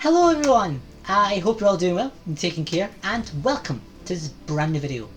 Hello everyone, I hope you're all doing well and taking care, and welcome to this brand new video.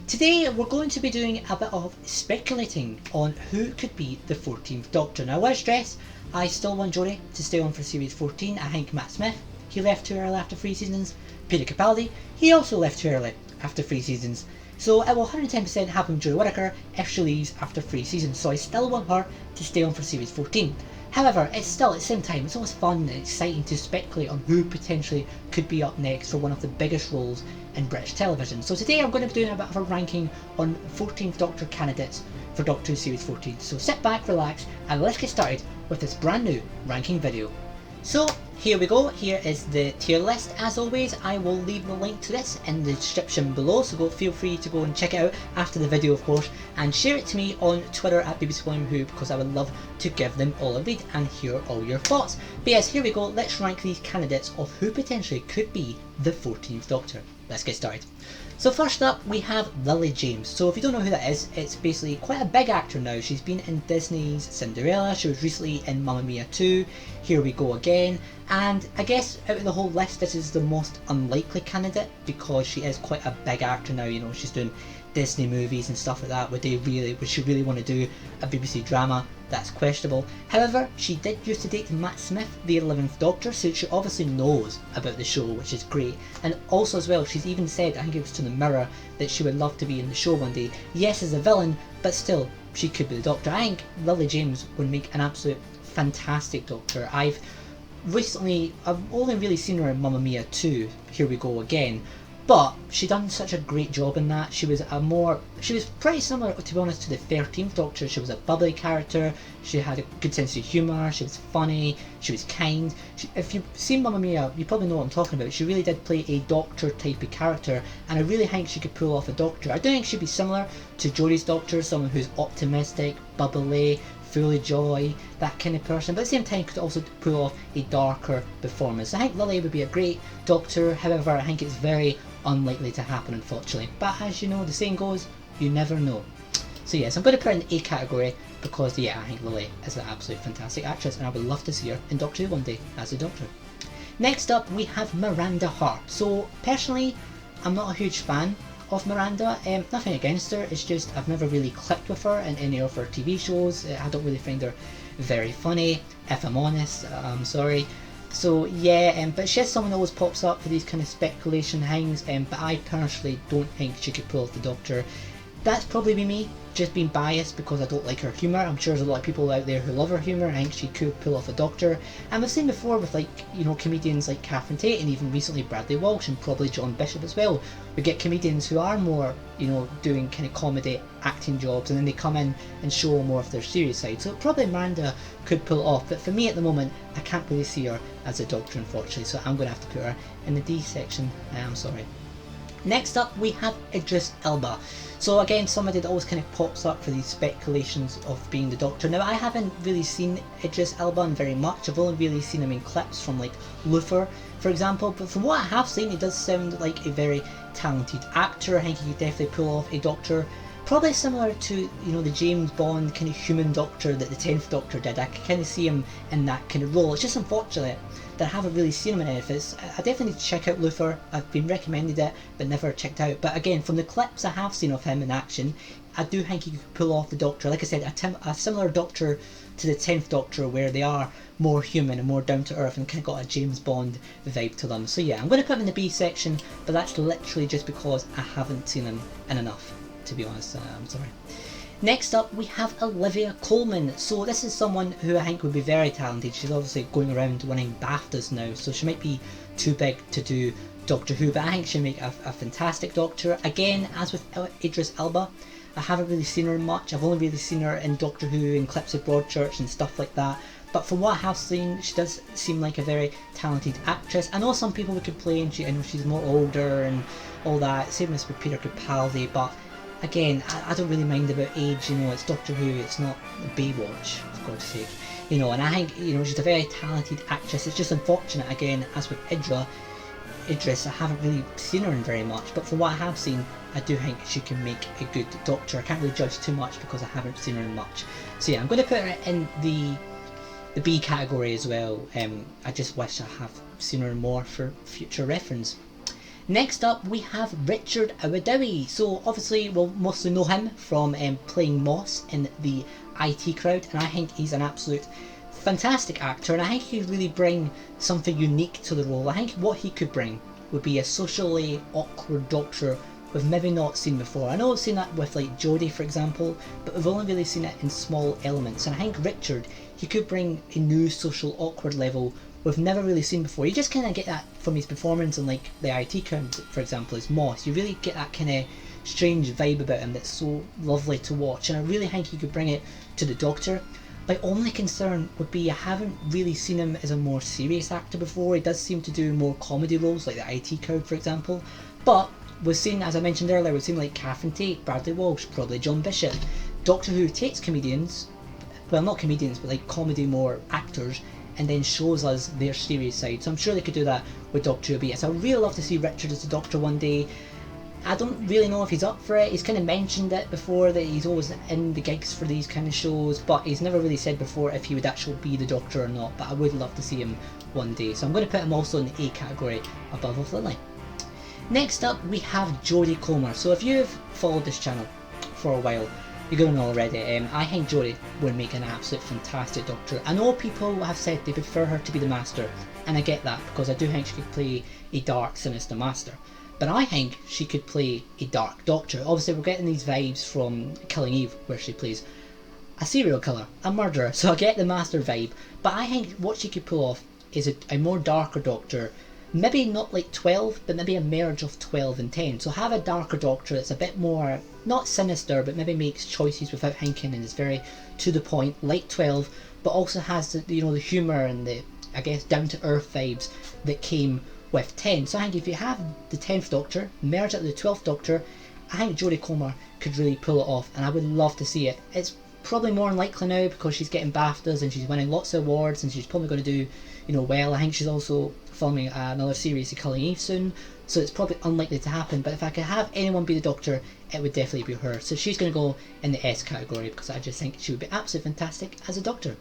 Today we're going to be doing a bit of speculating on who could be the 14th Doctor. Now I want to stress, I still want Jodie to stay on for series 14. I think Matt Smith, he left too early after 3 seasons. Peter Capaldi, he also left too early after 3 seasons. So it will 110% happen with Jodie Whittaker if she leaves after 3 seasons, so I still want her to stay on for series 14. However, it's still, at the same time, it's always fun and exciting to speculate on who potentially could be up next for one of the biggest roles in British television. So today I'm going to be doing a bit of a ranking on 14th Doctor candidates for Doctor Who Series 14. So sit back, relax, and let's get started with this brand new ranking video. So here we go, here is the tier list. As always, I will leave the link to this in the description below, so feel free to go and check it out after the video of course, and share it to me on Twitter at BBC William Who, because I would love to give them all a read and hear all your thoughts. But yes, here we go, let's rank these candidates of who potentially could be the 14th Doctor. Let's get started. So first up we have Lily James. So if you don't know who that is, it's basically quite a big actor now. She's been in Disney's Cinderella, she was recently in Mamma Mia 2, Here We Go Again, and I guess out of the whole list this is the most unlikely candidate because she is quite a big actor now. You know, she's doing Disney movies and stuff like that. Would she really want to do a BBC drama? That's questionable. However, she did used to date Matt Smith, the 11th Doctor, so she obviously knows about the show, which is great. And also as well, she's even said, I think it was to the Mirror, that she would love to be in the show one day. Yes, as a villain, but still, she could be the Doctor. I think Lily James would make an absolute fantastic Doctor. I've only really seen her in Mamma Mia 2, Here We Go Again, but she done such a great job in that. She was pretty similar, to be honest, to the 13th Doctor. She was a bubbly character, she had a good sense of humour, she was funny, she was kind. If you've seen Mamma Mia, you probably know what I'm talking about. She really did play a Doctor type of character, and I really think she could pull off a Doctor. I do think she'd be similar to Jodie's Doctor, someone who's optimistic, bubbly, full of joy, that kind of person, but at the same time could also pull off a darker performance. I think Lily would be a great Doctor, however I think it's very unlikely to happen, unfortunately. But as you know, the saying goes, you never know. So yes, I'm going to put her in A category because yeah, I think Lily is an absolutely fantastic actress and I would love to see her in Doctor Who one day as a Doctor. Next up we have Miranda Hart. So personally, I'm not a huge fan of Miranda. Nothing against her, it's just I've never really clicked with her in any of her TV shows. I don't really find her very funny, if I'm honest. I'm sorry. So yeah, but she is someone that always pops up for these kind of speculation things, but I personally don't think she could pull off the Doctor. That's probably me, just being biased because I don't like her humour. I'm sure there's a lot of people out there who love her humour and I think she could pull off a Doctor. And we've seen before with, like, you know, comedians like Catherine Tate and even recently Bradley Walsh and probably John Bishop as well. We get comedians who are more, you know, doing kind of comedy acting jobs, and then they come in and show more of their serious side. So probably Miranda could pull it off, but for me at the moment I can't really see her as a Doctor, unfortunately, so I'm going to have to put her in the D section. I am sorry. Next up we have Idris Elba. So again, somebody that always kind of pops up for these speculations of being the Doctor. Now I haven't really seen Idris Elba in very much. I've only really seen him in clips from like Luther, for example, but from what I have seen he does sound like a very talented actor. I think he could definitely pull off a Doctor. Probably similar to, you know, the James Bond kind of human Doctor that the 10th Doctor did. I can kind of see him in that kind of role. It's just unfortunate that I haven't really seen him in anything. I definitely need to check out Luther. I've been recommended it but never checked out. But again, from the clips I have seen of him in action, I do think he could pull off the Doctor. Like I said, a similar Doctor to the 10th Doctor, where they are more human and more down to earth and kind of got a James Bond vibe to them. So yeah, I'm going to put him in the B section, but that's literally just because I haven't seen him in enough, to be honest. I'm sorry. Next up we have Olivia Colman. So this is someone who I think would be very talented. She's obviously going around winning BAFTAs now, so she might be too big to do Doctor Who, but I think she'll make a fantastic Doctor. Again, as with Idris Elba, I haven't really seen her much. I've only really seen her in Doctor Who, in clips of Broadchurch and stuff like that. But from what I have seen, she does seem like a very talented actress. I know some people would complain, I know she's more older and all that, same as with Peter Capaldi, but again, I don't really mind about age. You know, it's Doctor Who, it's not Baywatch, for God's sake. You know, and I think, you know, she's a very talented actress. It's just unfortunate, again, as with Idris, I haven't really seen her in very much, but from what I have seen, I do think she can make a good Doctor. I can't really judge too much because I haven't seen her in much. So yeah, I'm going to put her in the the B category as well. I just wish I have seen her more for future reference. Next up we have Richard Ayoade. So obviously we'll mostly know him from playing Moss in the IT Crowd, and I think he's an absolute fantastic actor, and I think he could really bring something unique to the role. I think what he could bring would be a socially awkward doctor we've maybe not seen before. I know we've seen that with like Jodie for example, but we've only really seen it in small elements, and I think Richard, he could bring a new social awkward level we've never really seen before. You just kind of get that from his performance in like the IT Crowd for example as Moss. You really get that kind of strange vibe about him that's so lovely to watch, and I really think he could bring it to the Doctor. My only concern would be I haven't really seen him as a more serious actor before. He does seem to do more comedy roles like the IT Crowd for example, but we've seen, as I mentioned earlier, we've seen like Catherine Tate, Bradley Walsh, probably John Bishop. Doctor Who takes comedians, well not comedians but like comedy more actors, and then shows us their serious side. So I'm sure they could do that with Doctor Who a bit. So I'd really love to see Richard as the Doctor one day. I don't really know if he's up for it. He's kind of mentioned it before that he's always in the gigs for these kind of shows, but he's never really said before if he would actually be the Doctor or not, but I would love to see him one day. So I'm going to put him also in the A category above of Lily. Next up we have Jodie Comer. So if you've followed this channel for a while, you're going to know already. I think Jodie would make an absolute fantastic Doctor. I know people have said they prefer her to be the Master, and I get that because I do think she could play a dark, sinister Master. But I think she could play a dark Doctor. Obviously we're getting these vibes from Killing Eve where she plays a serial killer, a murderer, so I get the Master vibe, but I think what she could pull off is a more darker Doctor. Maybe not like 12, but maybe a merge of 12 and 10. So have a darker Doctor that's a bit more, not sinister, but maybe makes choices without thinking and is very to the point, like 12, but also has the, you know, the humour and the, I guess, down to earth vibes that came with 10. So I think if you have the 10th Doctor, merge it with the 12th Doctor, I think Jodie Comer could really pull it off, and I would love to see it. It's probably more unlikely now because she's getting BAFTAs and she's winning lots of awards and she's probably going to do, you know, well. I think she's also filming another series of Killing Eve soon, so it's probably unlikely to happen, but if I could have anyone be the Doctor, it would definitely be her. So she's going to go in the S category because I just think she would be absolutely fantastic as a Doctor.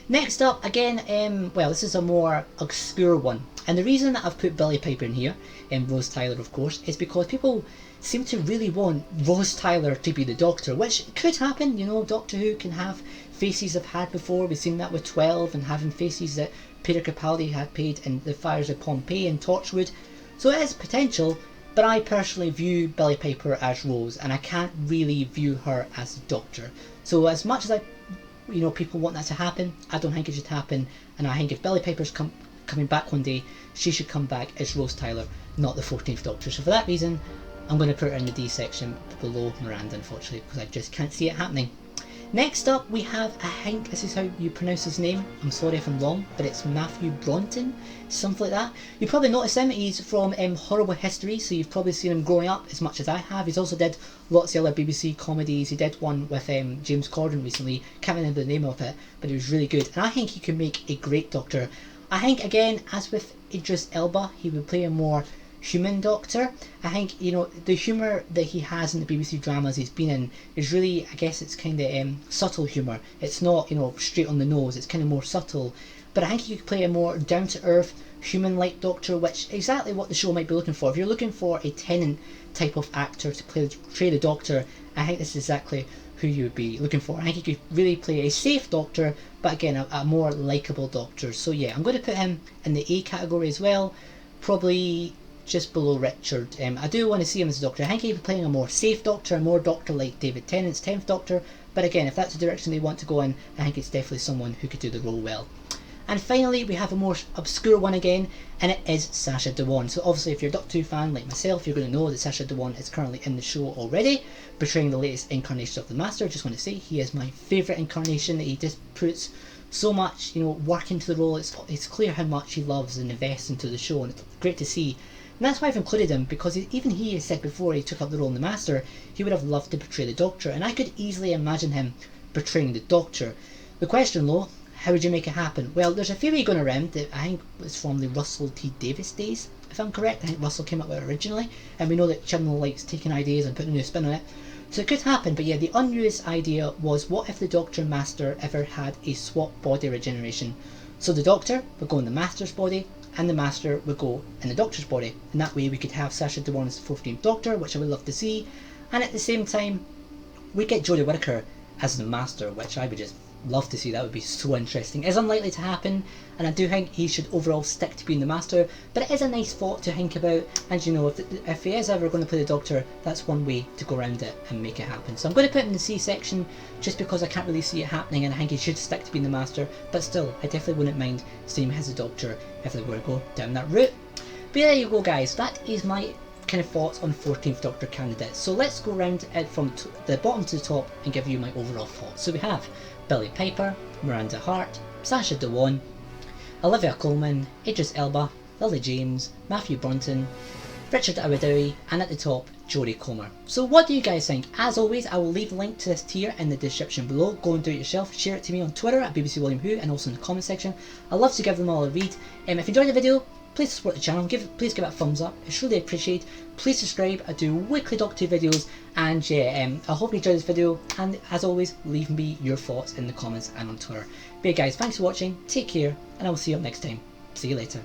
Next up, again, well, this is a more obscure one, and the reason that I've put Billie Piper in here, and Rose Tyler of course, is because people seem to really want Rose Tyler to be the Doctor, which could happen. You know, Doctor Who can have faces I've had before. We've seen that with 12 and having faces that Peter Capaldi had played in The Fires of Pompeii and Torchwood, so it is potential, but I personally view Billie Piper as Rose, and I can't really view her as Doctor. So as much as people want that to happen, I don't think it should happen, and I think if Billie Piper's coming back one day, she should come back as Rose Tyler, not the 14th Doctor. So for that reason, I'm going to put her in the D section below Miranda, unfortunately, because I just can't see it happening. Next up we have, I think this is how you pronounce his name, I'm sorry if I'm wrong, but it's Mathew Baynton, something like that. You probably noticed him, he's from Horrible History, so you've probably seen him growing up as much as I have. He's also did lots of other BBC comedies. He did one with James Corden recently, can't remember the name of it, but it was really good, and I think he can make a great Doctor. I think, again, as with Idris Elba, he would play a more human Doctor. I think, you know, the humour that he has in the BBC dramas he's been in is really, I guess it's kind of subtle humour. It's not, you know, straight on the nose, it's kind of more subtle. But I think he could play a more down-to-earth, human-like Doctor, which is exactly what the show might be looking for. If you're looking for a Tennant type of actor to portray the Doctor, I think this is exactly who you would be looking for. I think he could really play a safe Doctor, but again, a more likeable Doctor. So yeah, I'm going to put him in the A category as well, probably just below Richard. I do want to see him as a Doctor. I think he'd be playing a more safe Doctor, a more Doctor like David Tennant's 10th Doctor, but again, if that's the direction they want to go in, I think it's definitely someone who could do the role well. And finally, we have a more obscure one again, and it is Sacha Dhawan. So obviously, if you're a Doctor Who fan like myself, you're going to know that Sacha Dhawan is currently in the show already, portraying the latest incarnation of the Master. I just want to say, he is my favourite incarnation. He just puts so much, you know, work into the role. It's clear how much he loves and invests into the show, and it's great to see. And that's why I've included him, because even he has said before he took up the role in the Master, he would have loved to portray the Doctor, and I could easily imagine him portraying the Doctor. The question though, how would you make it happen? Well, there's a theory going around that I think was from the Russell T Davies days, if I'm correct. I think Russell came up with it originally, and we know that Chibnall likes taking ideas and putting a new spin on it. So it could happen, but yeah, the unused idea was, what if the Doctor and Master ever had a swap body regeneration? So the Doctor would go in the Master's body, and the Master would go in the Doctor's body, and that way we could have Sacha Dhawan as the 14th Doctor, which I would love to see, and at the same time we get Jodie Whittaker as the Master, which I would just love to see. That would be so interesting. It's unlikely to happen, and I do think he should overall stick to being the Master, but it is a nice thought to think about, and you know, if he is ever going to play the Doctor, that's one way to go around it and make it happen. So I'm going to put him in the C section just because I can't really see it happening, and I think he should stick to being the Master, but still, I definitely wouldn't mind seeing him as the Doctor if they were to go down that route. But there you go guys, that is my kind of thoughts on 14th Doctor candidates. So let's go around it from the bottom to the top and give you my overall thoughts. So we have Billie Piper, Miranda Hart, Sacha Dhawan, Olivia Colman, Idris Elba, Lily James, Mathew Baynton, Richard Ayoade, and at the top, Jodie Comer. So what do you guys think? As always, I will leave a link to this tier in the description below. Go and do it yourself. Share it to me on Twitter at BBC William Who, and also in the comment section. I love to give them all a read. If you enjoyed the video, please support the channel, please give it a thumbs up, it's really appreciated. Please subscribe, I do weekly Doctor Who videos, and yeah, I hope you enjoyed this video, and as always, leave me your thoughts in the comments and on Twitter. But yeah guys, thanks for watching, take care, and I will see you up next time. See you later.